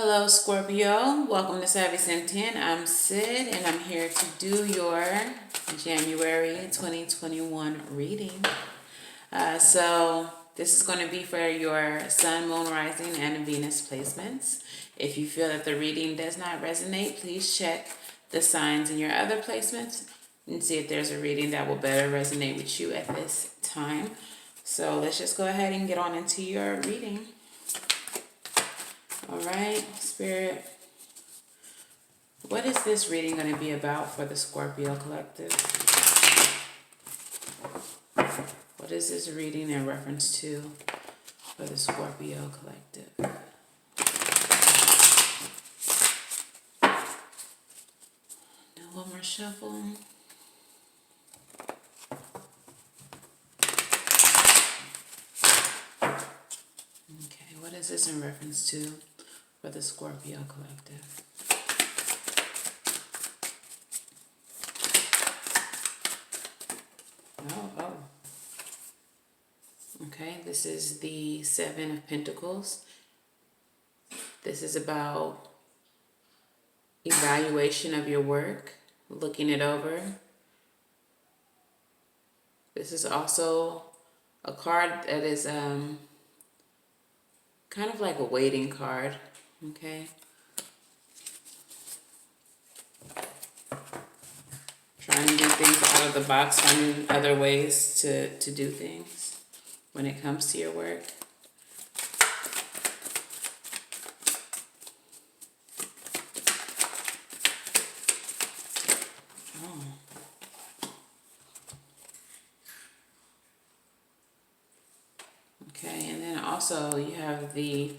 Hello, Scorpio. Welcome to Savy, Sentient. I'm Sid, and I'm here to do your January 2021 reading. So this is going to be for your Sun, Moon, Rising, and Venus placements. If you feel that the reading does not resonate, please check the signs in your other placements and see if there's a reading that will better resonate with you at this time. So let's just go ahead and get on into your reading. All right, Spirit, what is this reading going to be about for the Scorpio collective? What is this reading in reference to for the Scorpio collective? Do one more shuffle. Okay, what is this in reference to for the Scorpio collective? Oh. Okay, this is the Seven of Pentacles. This is about evaluation of your work, looking it over. This is also a card that is kind of like a waiting card, okay? Trying to do things out of the box, finding other ways to do things when it comes to your work. Okay, and then also you have the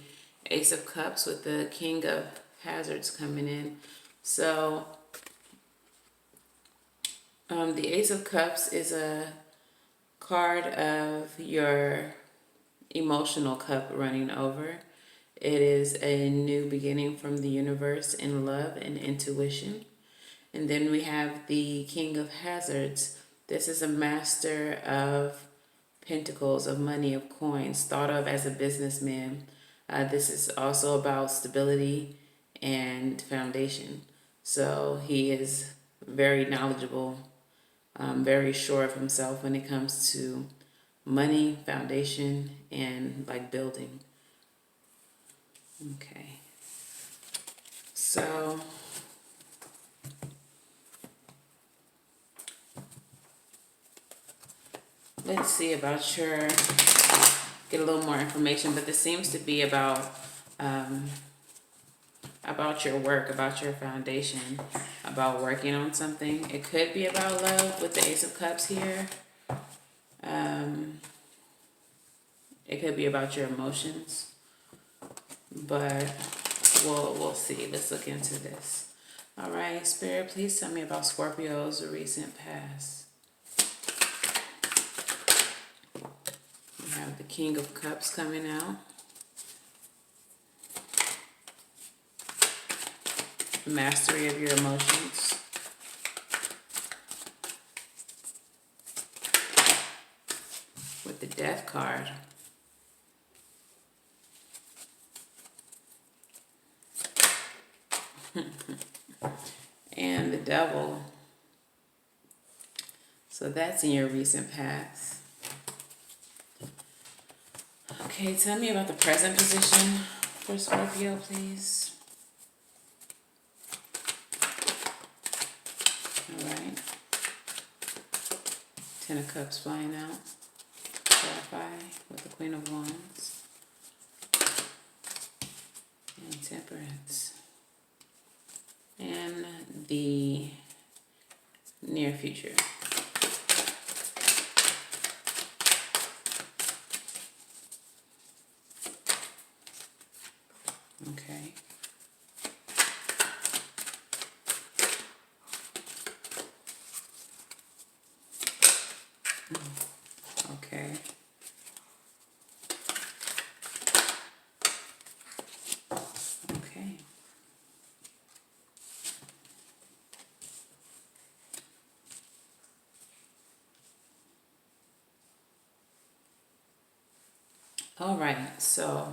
Ace of Cups with the King of Hazards coming in. So the Ace of Cups is a card of your emotional cup running over. It is a new beginning from the universe in love and intuition. And then we have the King of Hazards. This is a master of pentacles, of money, of coins, thought of as a businessman. This is also about stability and foundation. So he is very knowledgeable, very sure of himself when it comes to money, foundation, and like building. Okay. So let's see about your, get a little more information, but this seems to be about your work, about your foundation, about working on something. It could be about love with the Ace of Cups here. It could be about your emotions, but we'll see. Let's look into this. All right, Spirit, please tell me about Scorpio's recent past. We have the King of Cups coming out. Mastery of your emotions. With the Death card. And the Devil. So that's in your recent past. Okay, tell me about the present position for Scorpio, please. All right. Ten of Cups flying out. Clarify with the Queen of Wands. And Temperance. And the near future. Okay. Okay. Okay. All right, so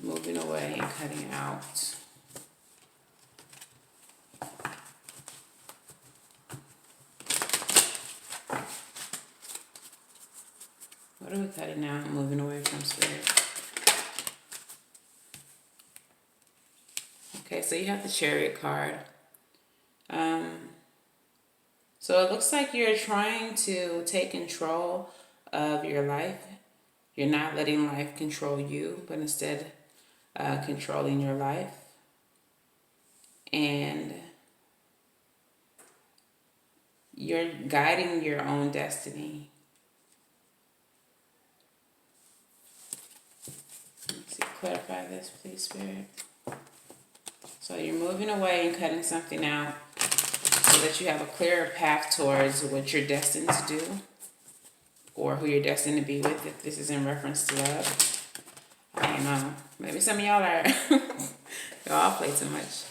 moving away and cutting out. What are we cutting out and moving away from, Spirit? Okay, so you have the Chariot card. So it looks like you're trying to take control of your life. You're not letting life control you, but instead controlling your life. And you're guiding your own destiny. Let's see, clarify this, please, Spirit. So you're moving away and cutting something out so that you have a clearer path towards what you're destined to do or who you're destined to be with, if this is in reference to love. I don't know. Maybe some of y'all are, y'all play too much.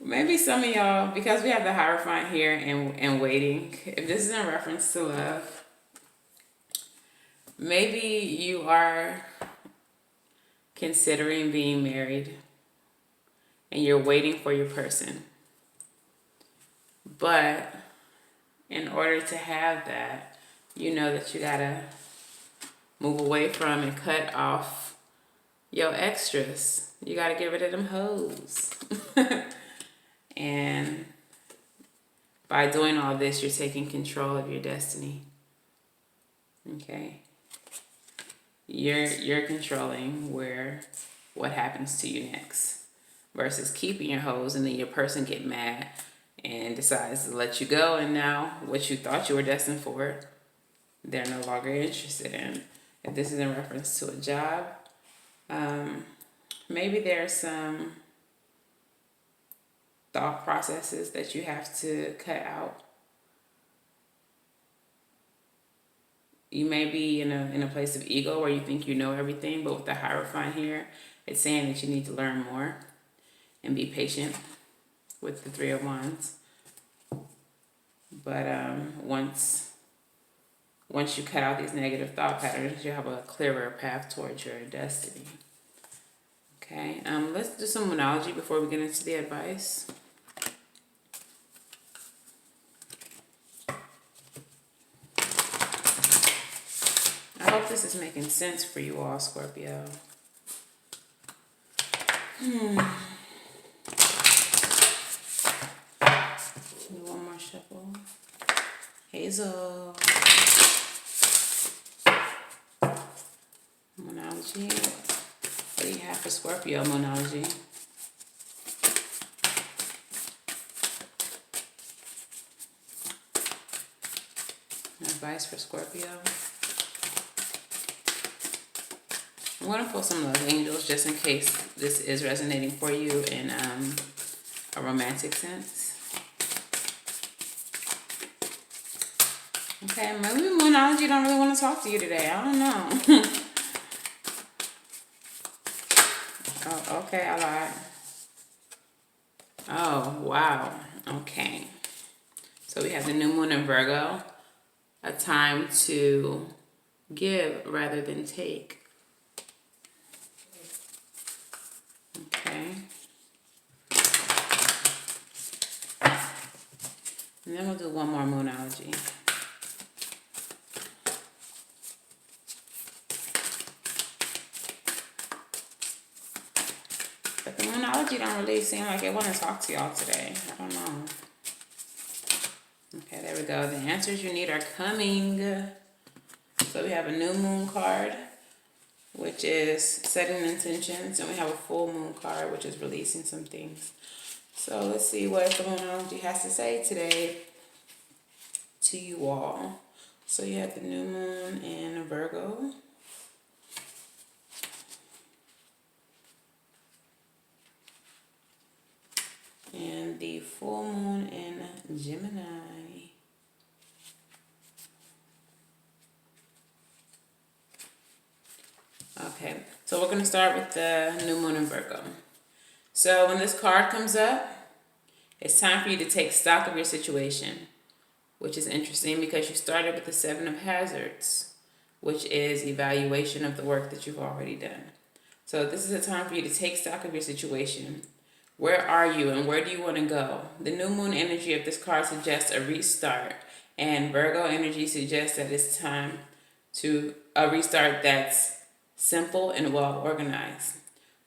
Maybe some of y'all, because we have the Hierophant here and waiting, if this is in reference to love, maybe you are considering being married and you're waiting for your person. But in order to have that, you know that you gotta move away from and cut off your extras. You gotta get rid of them hoes. And by doing all this, you're taking control of your destiny. Okay? You're controlling what happens to you next. Versus keeping your hoes and then your person get mad and decides to let you go, and now what you thought you were destined for, they're no longer interested in. If this is in reference to a job, maybe there's some thought processes that you have to cut out. You may be in a place of ego where you think you know everything, but with the Hierophant here, it's saying that you need to learn more and be patient with the Three of Wands. But once you cut out these negative thought patterns, you have a clearer path towards your destiny. Okay, let's do some Moonology before we get into the advice. I hope this is making sense for you all, Scorpio. One more shuffle. Hazel. Moonology. What do you have for Scorpio Moonology? Advice for Scorpio. I'm going to pull some love angels just in case this is resonating for you in a romantic sense. Okay, maybe Moonology don't really want to talk to you today. I don't know. Oh, okay, I lied. Oh, wow. Okay. So we have the new moon in Virgo. A time to give rather than take. Okay. And then we'll do one more Moonology. But the Moonology don't really seem like it want to talk to y'all today. I don't know. Okay, there we go. The answers you need are coming. So we have a new moon card, which is setting intentions, and we have a full moon card, which is releasing some things. So let's see what the Moonology has to say today to you all. So you have the new moon in Virgo. And the full moon in Gemini. Okay, so we're going to start with the new moon in Virgo. So when this card comes up, it's time for you to take stock of your situation, which is interesting because you started with the Seven of Hazards, which is evaluation of the work that you've already done. So this is a time for you to take stock of your situation. Where are you and where do you want to go? The new moon energy of this card suggests a restart, and Virgo energy suggests that it's time to a restart that's simple and well organized.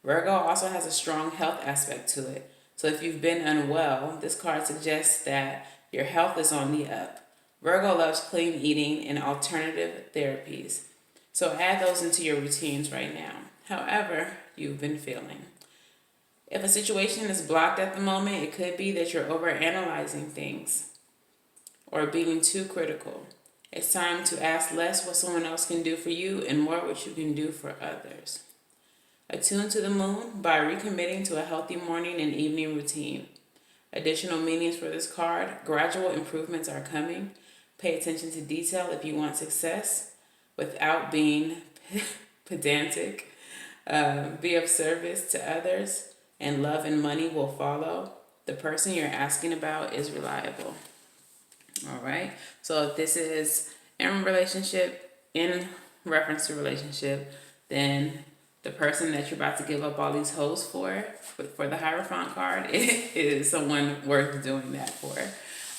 Virgo also has a strong health aspect to it. So if you've been unwell, this card suggests that your health is on the up. Virgo loves clean eating and alternative therapies. So add those into your routines right now, however you've been feeling. If a situation is blocked at the moment, it could be that you're overanalyzing things or being too critical. It's time to ask less what someone else can do for you and more what you can do for others. Attune to the moon by recommitting to a healthy morning and evening routine. Additional meanings for this card: gradual improvements are coming. Pay attention to detail if you want success without being pedantic. Be of service to others, and love and money will follow. The person you're asking about is reliable. All right. So if this is in reference to relationship, then the person that you're about to give up all these hoes for the Hierophant card is someone worth doing that for.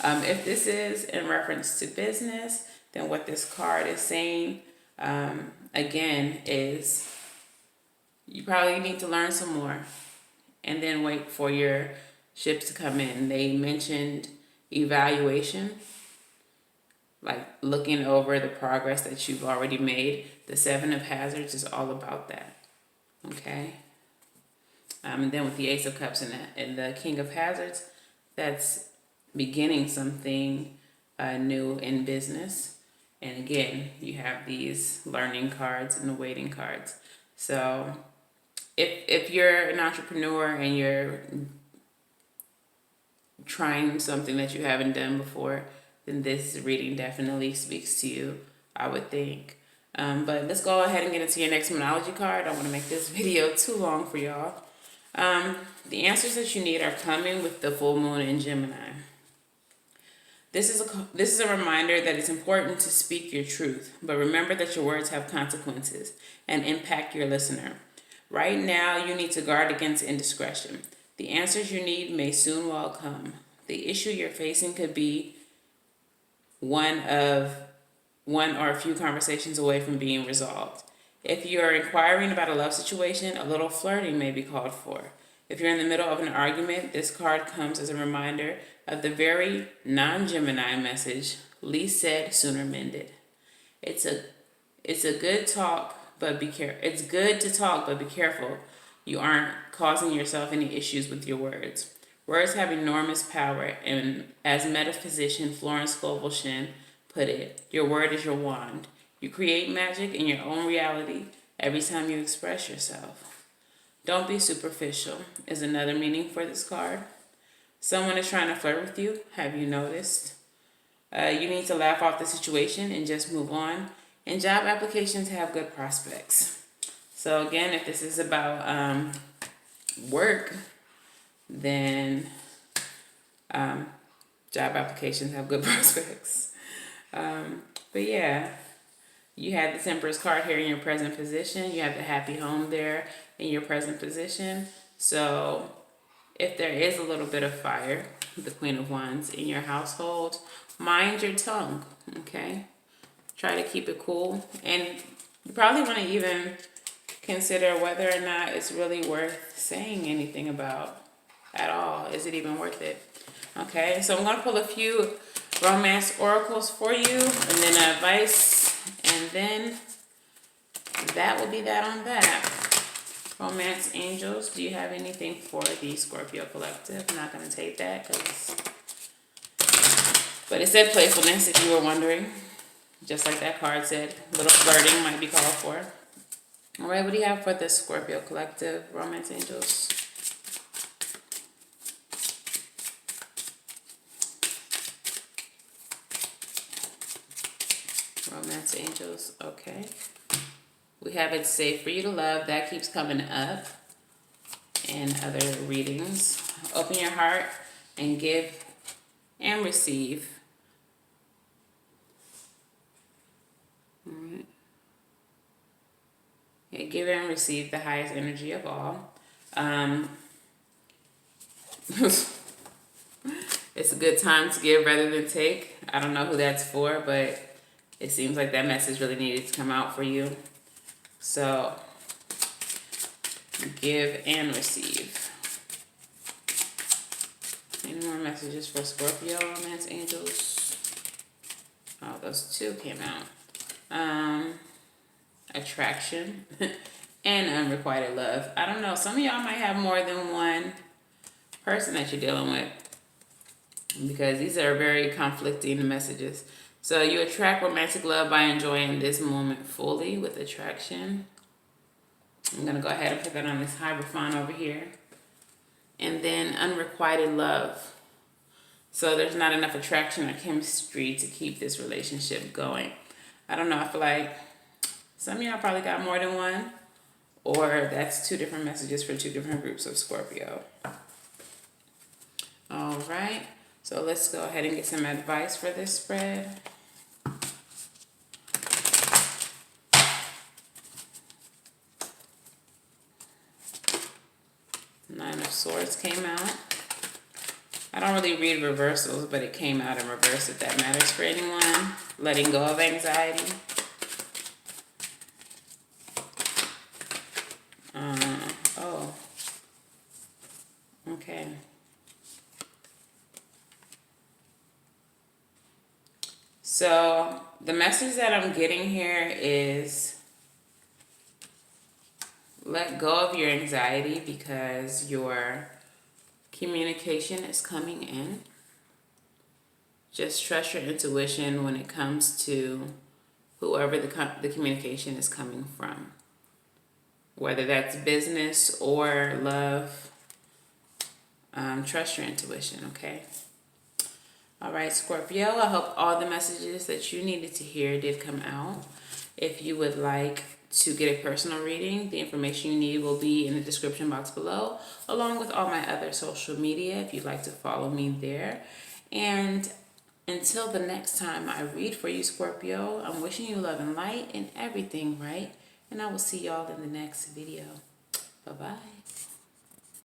If this is in reference to business, then what this card is saying, again, is you probably need to learn some more and then wait for your ships to come in. They mentioned evaluation, like looking over the progress that you've already made. The Seven of Hazards is all about that. Okay. And then with the Ace of Cups and the King of Hazards, that's beginning something new in business. And again, you have these learning cards and the waiting cards. So if you're an entrepreneur and you're trying something that you haven't done before, then this reading definitely speaks to you, I would think. But let's go ahead and get into your next Moonology card. I don't want to make this video too long for y'all. The answers that you need are coming with the full moon in Gemini. This is a reminder that it's important to speak your truth, but remember that your words have consequences and impact your listener. Right now, you need to guard against indiscretion. The answers you need may soon well come. The issue you're facing could be one or a few conversations away from being resolved. If you're inquiring about a love situation, a little flirting may be called for. If you're in the middle of an argument, this card comes as a reminder of the very non-Gemini message, least said, sooner mended. It's good to talk, but be careful you aren't causing yourself any issues with your words. Words have enormous power, and as metaphysician Florence Scovel put it, your word is your wand. You create magic in your own reality every time you express yourself. Don't be superficial is another meaning for this card. Someone is trying to flirt with you. Have you noticed? You need to laugh off the situation and just move on. And job applications have good prospects. So again, if this is about work, then job applications have good prospects. But yeah, you have the Temperance card here in your present position. You have the Happy Home there in your present position. So if there is a little bit of fire, the Queen of Wands, in your household, mind your tongue, okay? Try to keep it cool. And you probably want to even consider whether or not it's really worth saying anything about at all. Is it even worth it? Okay, so I'm going to pull a few romance oracles for you, and then advice, and then that will be that on that. Romance angels, do you have anything for the Scorpio collective? I'm not going to take that, but it said playfulness, if you were wondering. Just like that card said, a little flirting might be called for. All right, what do you have for the Scorpio collective, romance angels? Romance angels, okay. We have It's Safe for You to Love. That keeps coming up in other readings. Open your heart and give and receive. All right. Yeah, give and receive the highest energy of all. It's a good time to give rather than take. I don't know who that's for, but it seems like that message really needed to come out for you. So, give and receive. Any more messages for Scorpio, romance angels? Oh, those two came out. Attraction and unrequited love. I don't know. Some of y'all might have more than one person that you're dealing with, because these are very conflicting messages. So you attract romantic love by enjoying this moment fully with attraction. I'm going to go ahead and put that on this Hierophant over here. And then unrequited love. So there's not enough attraction or chemistry to keep this relationship going. I don't know. I feel like some of y'all probably got more than one. Or that's two different messages for two different groups of Scorpio. All right. So let's go ahead and get some advice for this spread. Nine of Swords came out. I don't really read reversals, but it came out in reverse if that matters for anyone. Letting go of anxiety. Oh. Okay. So the message that I'm getting here is let go of your anxiety because your communication is coming in. Just trust your intuition when it comes to whoever the communication is coming from. Whether that's business or love, trust your intuition, okay? All right, Scorpio, I hope all the messages that you needed to hear did come out. If you would like to get a personal reading, the information you need will be in the description box below, along with all my other social media if you'd like to follow me there. And until the next time I read for you, Scorpio, I'm wishing you love and light and everything, right? And I will see y'all in the next video. Bye-bye.